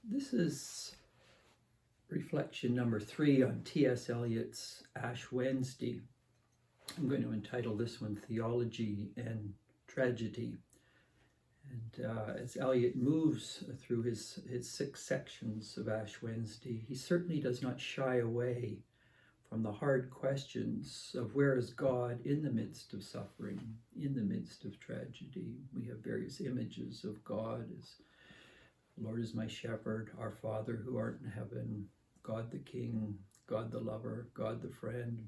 This is reflection number 3 on T.S. Eliot's Ash Wednesday. I'm going to entitle this one Theology and Tragedy. And as Eliot moves through his 6 sections of Ash Wednesday, he certainly does not shy away from the hard questions of where is God in the midst of suffering, in the midst of tragedy. We have various images of God as Lord is my shepherd, our Father who art in heaven, God the King, God the lover, God the friend.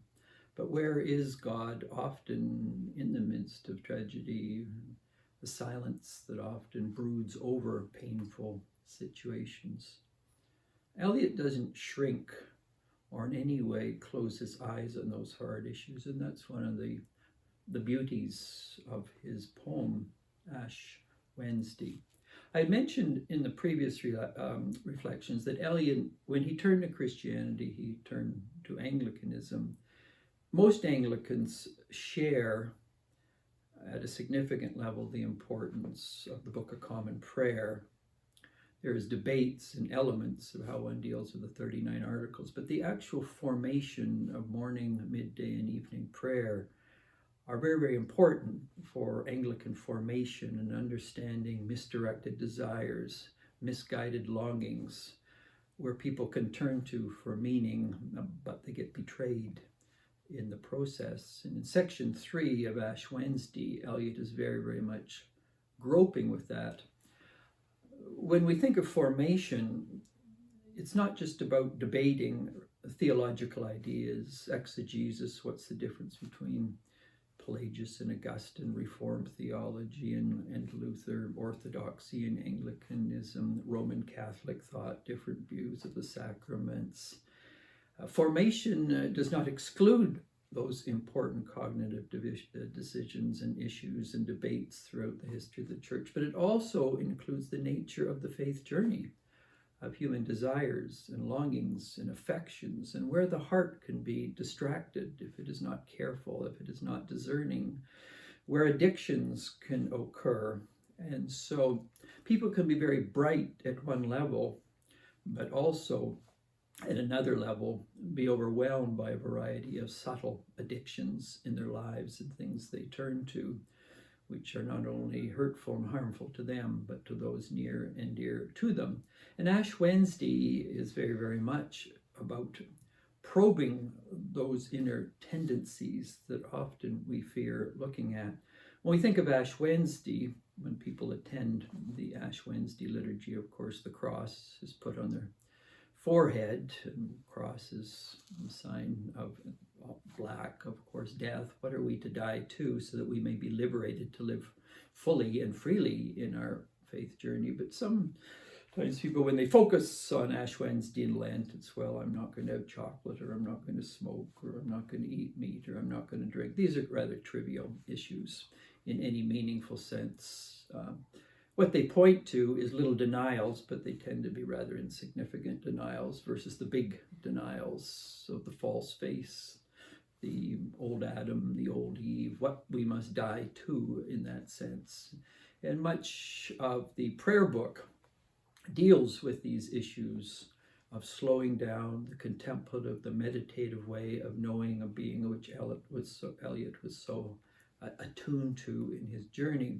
But where is God often in the midst of tragedy, the silence that often broods over painful situations? Eliot doesn't shrink or in any way close his eyes on those hard issues, and that's one of the beauties of his poem, Ash Wednesday. I mentioned in the previous reflections that Eliot, when he turned to Christianity, he turned to Anglicanism. Most Anglicans share at a significant level the importance of the Book of Common Prayer. There is debates and elements of how one deals with the 39 articles, but the actual formation of morning, midday, and evening prayer are very, very important for Anglican formation and understanding misdirected desires, misguided longings, where people can turn to for meaning, but they get betrayed in the process. And in section 3 of Ash Wednesday, Eliot is very, very much groping with that. When we think of formation, it's not just about debating theological ideas, exegesis, what's the difference between Pelagius and Augustine, Reformed theology, and Luther, Orthodoxy and Anglicanism, Roman Catholic thought, different views of the sacraments. Formation does not exclude those important cognitive decisions and issues and debates throughout the history of the church, but it also includes the nature of the faith journey, of human desires and longings and affections, and where the heart can be distracted if it is not careful, if it is not discerning, where addictions can occur. And so people can be very bright at one level, but also at another level be overwhelmed by a variety of subtle addictions in their lives and things they turn to, which are not only hurtful and harmful to them, but to those near and dear to them. And Ash Wednesday is very, very much about probing those inner tendencies that often we fear looking at. When we think of Ash Wednesday, when people attend the Ash Wednesday liturgy, of course, the cross is put on their forehead, and cross is a sign of black, of course, death. What are we to die to so that we may be liberated to live fully and freely in our faith journey? But sometimes people, when they focus on Ash Wednesday and Lent, it's, well, I'm not going to have chocolate, or I'm not going to smoke, or I'm not going to eat meat, or I'm not going to drink. These are rather trivial issues in any meaningful sense. What they point to is little denials, but they tend to be rather insignificant denials versus the big denials of the false face, the old Adam, the old Eve, what we must die to in that sense. And much of the prayer book deals with these issues of slowing down, the contemplative, the meditative way of knowing, of being, which Eliot was so attuned to in his journey.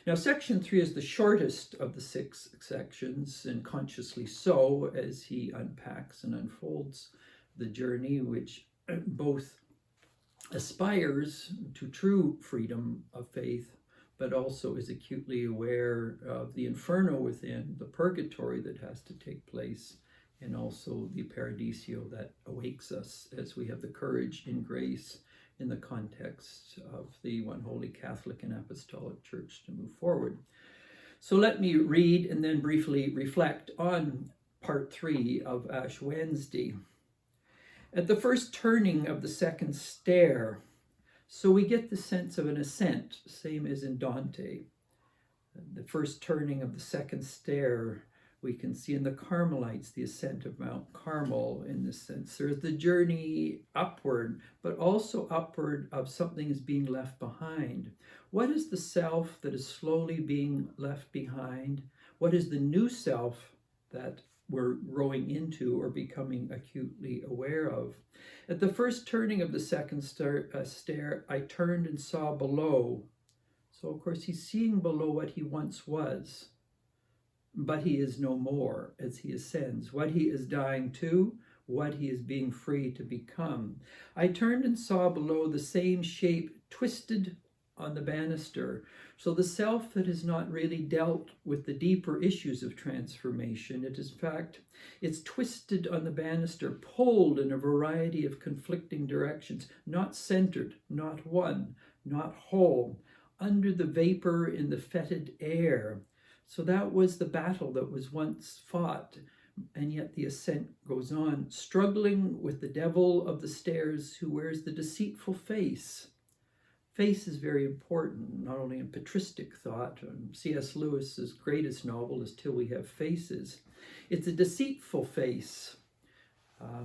Now, section 3 is the shortest of the 6 sections, and consciously so, as he unpacks and unfolds the journey, which both aspires to true freedom of faith, but also is acutely aware of the inferno within, the purgatory that has to take place, and also the paradisio that awakes us as we have the courage in grace in the context of the one holy Catholic and Apostolic Church to move forward. So let me read and then briefly reflect on part 3 of Ash Wednesday. At the first turning of the second stair, so we get the sense of an ascent, same as in Dante. The first turning of the second stair, we can see in the Carmelites the ascent of Mount Carmel in this sense. There's the journey upward, but also upward of something is being left behind. What is the self that is slowly being left behind? What is the new self that we're growing into or becoming acutely aware of. At the first turning of the second stair, I turned and saw below. So, of course, he's seeing below what he once was, but he is no more as he ascends. What he is dying to, what he is being free to become. I turned and saw below the same shape twisted on the banister. So the self that has not really dealt with the deeper issues of transformation, it is in fact, it's twisted on the banister, pulled in a variety of conflicting directions, not centered, not one, not whole, under the vapor in the fetid air. So that was the battle that was once fought, and yet the ascent goes on, struggling with the devil of the stairs who wears the deceitful face. Face is very important, not only in patristic thought. C.S. Lewis's greatest novel is Till We Have Faces. It's a deceitful face.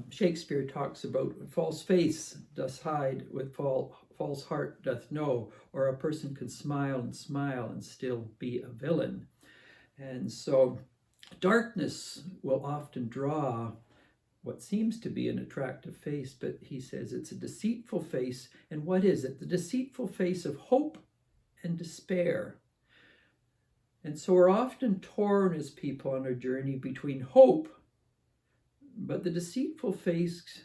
Shakespeare talks about false face doth hide, with false heart doth know, or a person can smile and still be a villain. And so darkness will often draw what seems to be an attractive face, but he says it's a deceitful face. And what is it? The deceitful face of hope and despair. And so we're often torn as people on our journey between hope, but the deceitful face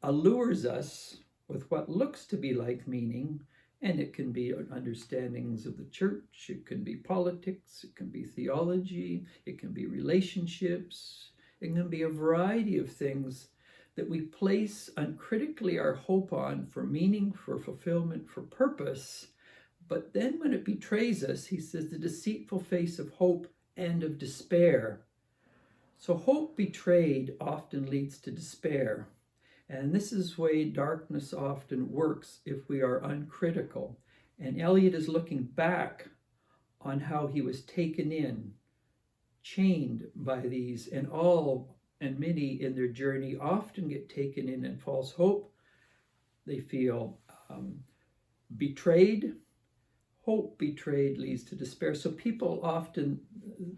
allures us with what looks to be like meaning, and it can be understandings of the church, it can be politics, it can be theology, it can be relationships, it can be a variety of things that we place uncritically our hope on for meaning, for fulfillment, for purpose. But then when it betrays us, he says, the deceitful face of hope and of despair. So hope betrayed often leads to despair. And this is the way darkness often works if we are uncritical. And Eliot is looking back on how he was taken in, chained by these, and many in their journey often get taken in false hope. They feel betrayed. Hope betrayed leads to despair. So people often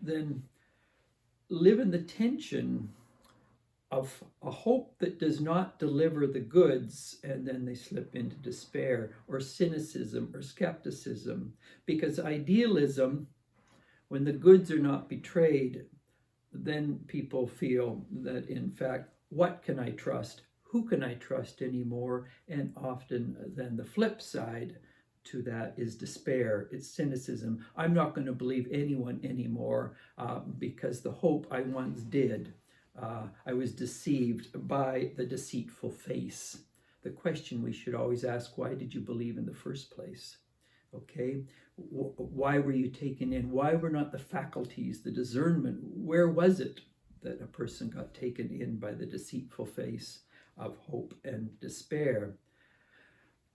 then live in the tension of a hope that does not deliver the goods, and then they slip into despair or cynicism or skepticism. Because idealism, when the goods are not betrayed, then people feel that, in fact, what can I trust? Who can I trust anymore? And often then the flip side to that is despair. It's cynicism. I'm not going to believe anyone anymore because the hope I once did, I was deceived by the deceitful face. The question we should always ask, why did you believe in the first place? Okay, why were you taken in? Why were not the faculties, the discernment, where was it that a person got taken in by the deceitful face of hope and despair?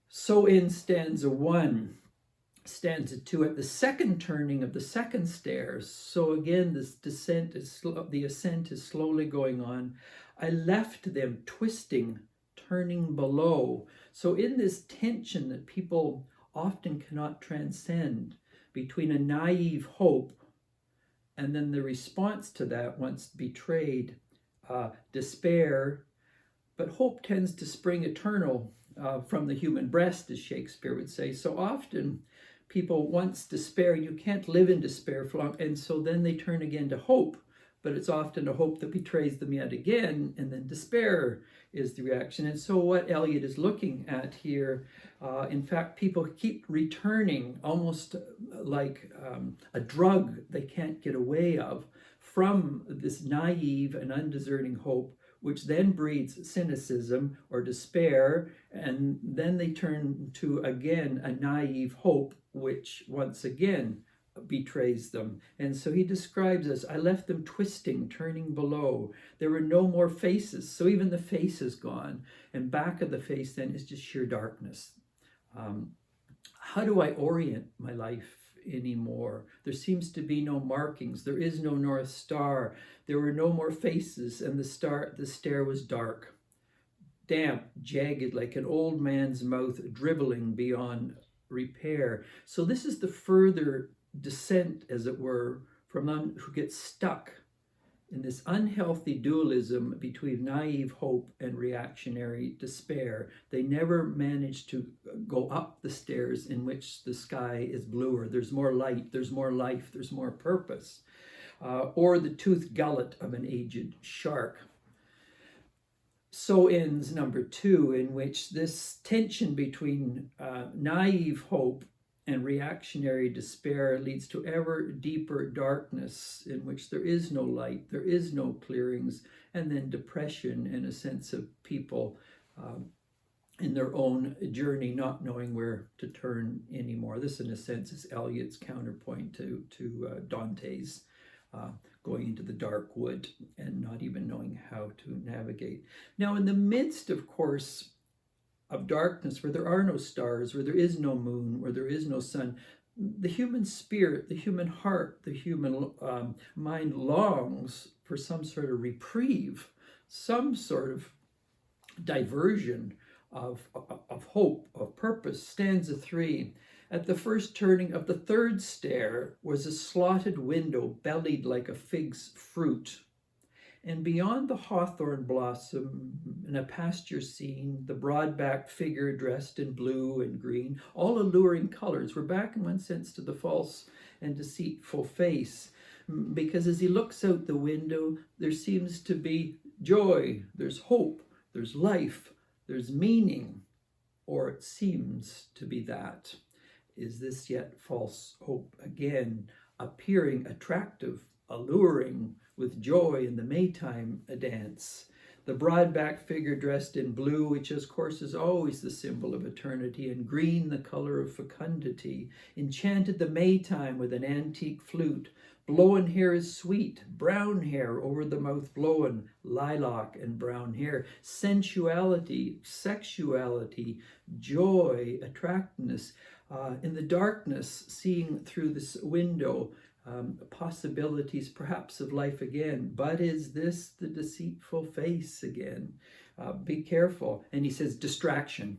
So in stanza 1, stanza 2, at the second turning of the second stairs, so again this the ascent is slowly going on, I left them twisting, turning below. So in this tension that people often cannot transcend between a naive hope and then the response to that, once betrayed, despair. But hope tends to spring eternal from the human breast, as Shakespeare would say. So often people once despair, you can't live in despair for long, and so then they turn again to hope. But it's often a hope that betrays them yet again, and then despair is the reaction. And so what Eliot is looking at here, in fact, people keep returning almost like a drug they can't get away of from this naive and undiscerning hope, which then breeds cynicism or despair, and then they turn to, again, a naive hope, which once again betrays them. And so he describes us, I left them twisting, turning below. There were no more faces, so even the face is gone. And back of the face then is just sheer darkness. How do I orient my life anymore? There seems to be no markings. There is no North Star. There were no more faces, and the stair was dark, damp, jagged, like an old man's mouth, drivelling beyond repair. So this is the further descent, as it were, from one who gets stuck in this unhealthy dualism between naive hope and reactionary despair. They never manage to go up the stairs in which the sky is bluer. There's more light, there's more life, there's more purpose. Or the toothed gullet of an aged shark. So ends number 2, in which this tension between naive hope and reactionary despair leads to ever deeper darkness in which there is no light, there is no clearings, and then depression and a sense of people in their own journey not knowing where to turn anymore. This, in a sense, is Eliot's counterpoint to Dante's going into the dark wood and not even knowing how to navigate. Now, in the midst, of course, of darkness, where there are no stars, where there is no moon, where there is no sun, the human spirit, the human heart, the human mind longs for some sort of reprieve, some sort of diversion of hope, of purpose. Stanza 3. At the first turning of the third stair was a slotted window bellied like a fig's fruit. And beyond the hawthorn blossom, in a pasture scene, the broadbacked figure dressed in blue and green, all alluring colors. We're back in one sense to the false and deceitful face, because as he looks out the window, there seems to be joy, there's hope, there's life, there's meaning, or it seems to be that. Is this yet false hope again, appearing attractive, alluring, with joy in the maytime dance? The broad-backed figure dressed in blue, which of course is always the symbol of eternity, and green, the color of fecundity, enchanted the maytime with an antique flute. Blown hair is sweet, brown hair over the mouth blown, lilac and brown hair. Sensuality, sexuality, joy, attractiveness. In the darkness, seeing through this window, possibilities perhaps of life again. But is this the deceitful face again? Be careful. And he says distraction.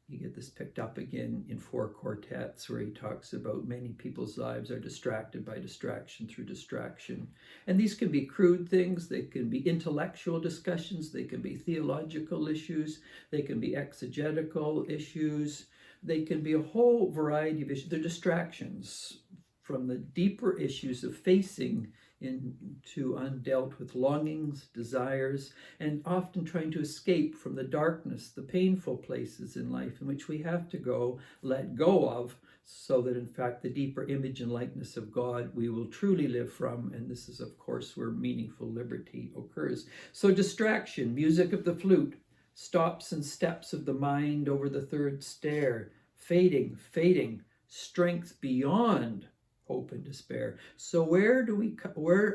You get this picked up again in 4 quartets, where he talks about many people's lives are distracted by distraction through distraction. And these can be crude things, they can be intellectual discussions, they can be theological issues, they can be exegetical issues, they can be a whole variety of issues. They're distractions from the deeper issues of facing into undealt with longings, desires, and often trying to escape from the darkness, the painful places in life in which we have to go, let go of, so that in fact the deeper image and likeness of God we will truly live from. And this is, of course, where meaningful liberty occurs. So distraction, music of the flute, stops and steps of the mind over the third stair, fading, strength beyond hope and despair. So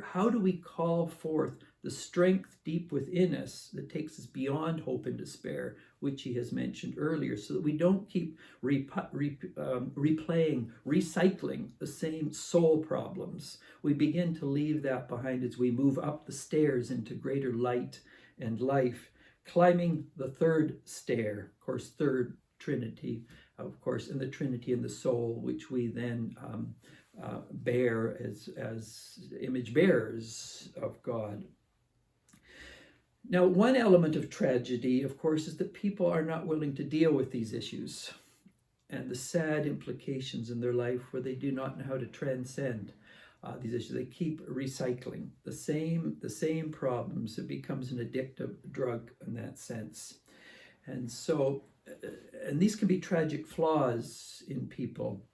how do we call forth the strength deep within us that takes us beyond hope and despair, which he has mentioned earlier, so that we don't keep replaying, recycling the same soul problems? We begin to leave that behind as we move up the stairs into greater light and life, climbing the third stair, of course, third Trinity, of course, and the Trinity in the soul, which we then bear as image bearers of God. Now, one element of tragedy, of course, is that people are not willing to deal with these issues and the sad implications in their life where they do not know how to transcend these issues. They keep recycling the same problems. It becomes an addictive drug in that sense. And so, and these can be tragic flaws in people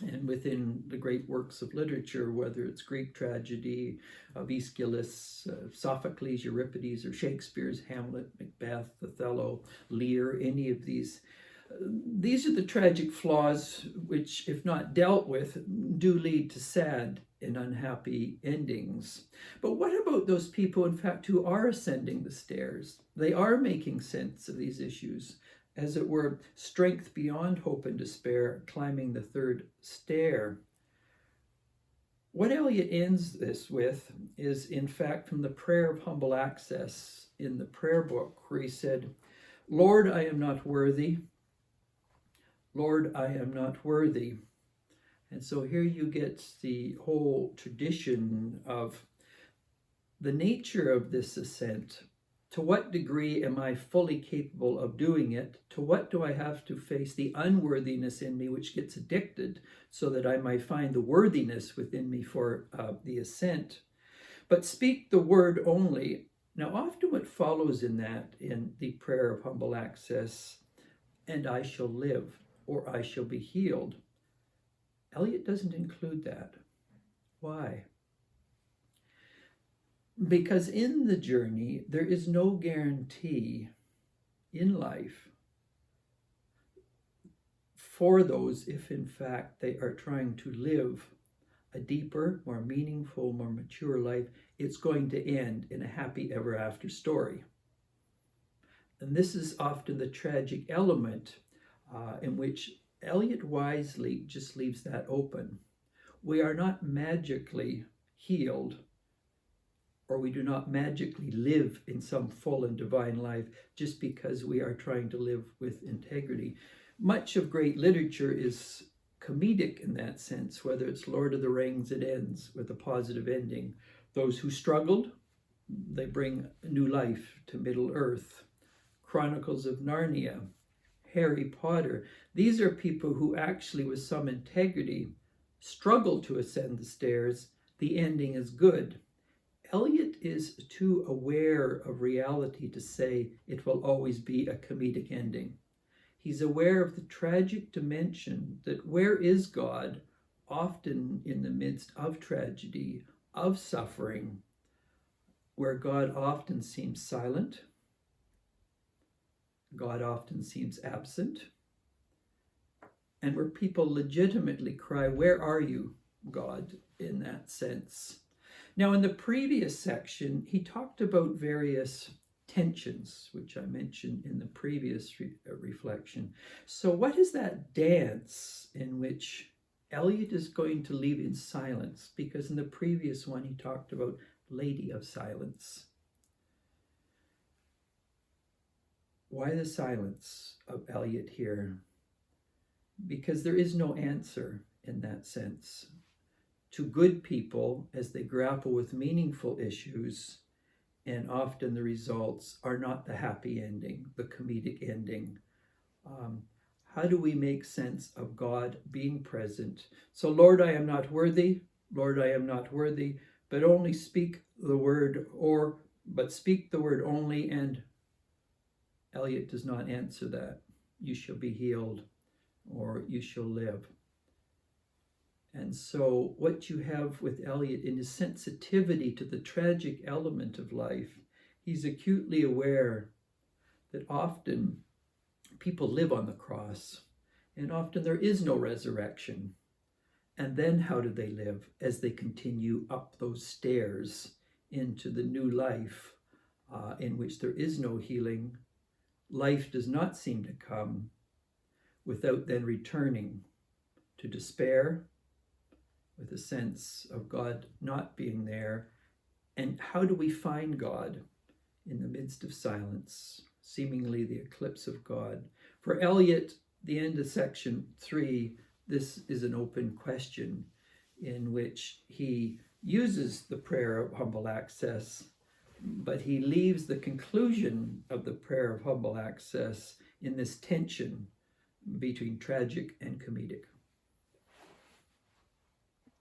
and within the great works of literature, whether it's Greek tragedy of Aeschylus, Sophocles, Euripides, or Shakespeare's Hamlet, Macbeth, Othello, Lear, any of these. These are the tragic flaws which, if not dealt with, do lead to sad and unhappy endings. But what about those people, in fact, who are ascending the stairs? They are making sense of these issues, as it were, strength beyond hope and despair, climbing the third stair. What Eliot ends this with is, in fact, from the prayer of humble access in the prayer book, where he said, "Lord, I am not worthy. Lord, I am not worthy." And so here you get the whole tradition of the nature of this ascent. To what degree am I fully capable of doing it? To what do I have to face the unworthiness in me which gets addicted so that I might find the worthiness within me for the ascent? But speak the word only. Now, often what follows in that, in the prayer of humble access, and I shall live, or I shall be healed, Eliot doesn't include that. Why? Because in the journey, there is no guarantee in life for those if in fact they are trying to live a deeper, more meaningful, more mature life, it's going to end in a happy ever after story. And this is often the tragic element in which Eliot wisely just leaves that open. We are not magically healed, or we do not magically live in some full and divine life just because we are trying to live with integrity. Much of great literature is comedic in that sense, whether it's Lord of the Rings, it ends with a positive ending. Those who struggled, they bring new life to Middle Earth. Chronicles of Narnia, Harry Potter, these are people who actually with some integrity struggle to ascend the stairs. The ending is good. Eliot is too aware of reality to say it will always be a comedic ending. He's aware of the tragic dimension that where is God, often in the midst of tragedy, of suffering, where God often seems silent, God often seems absent, and where people legitimately cry, where are you, God, in that sense? Now, in the previous section, he talked about various tensions, which I mentioned in the previous reflection. So what is that dance in which Eliot is going to leave in silence? Because in the previous one, he talked about Lady of Silence. Why the silence of Eliot here? Because there is no answer in that sense. To good people, as they grapple with meaningful issues, and often the results are not the happy ending, the comedic ending. How do we make sense of God being present? So, Lord, I am not worthy. Lord, I am not worthy, but only speak the word, but speak the word only, and Eliot does not answer that. You shall be healed, or you shall live. And so what you have with Eliot in his sensitivity to the tragic element of life, he's acutely aware that often people live on the cross, and often there is no resurrection. And then how do they live as they continue up those stairs into the new life in which there is no healing? Life does not seem to come without then returning to despair, with a sense of God not being there. And how do we find God in the midst of silence, seemingly the eclipse of God? For Eliot, the end of section 3, this is an open question in which he uses the prayer of humble access, but he leaves the conclusion of the prayer of humble access in this tension between tragic and comedic.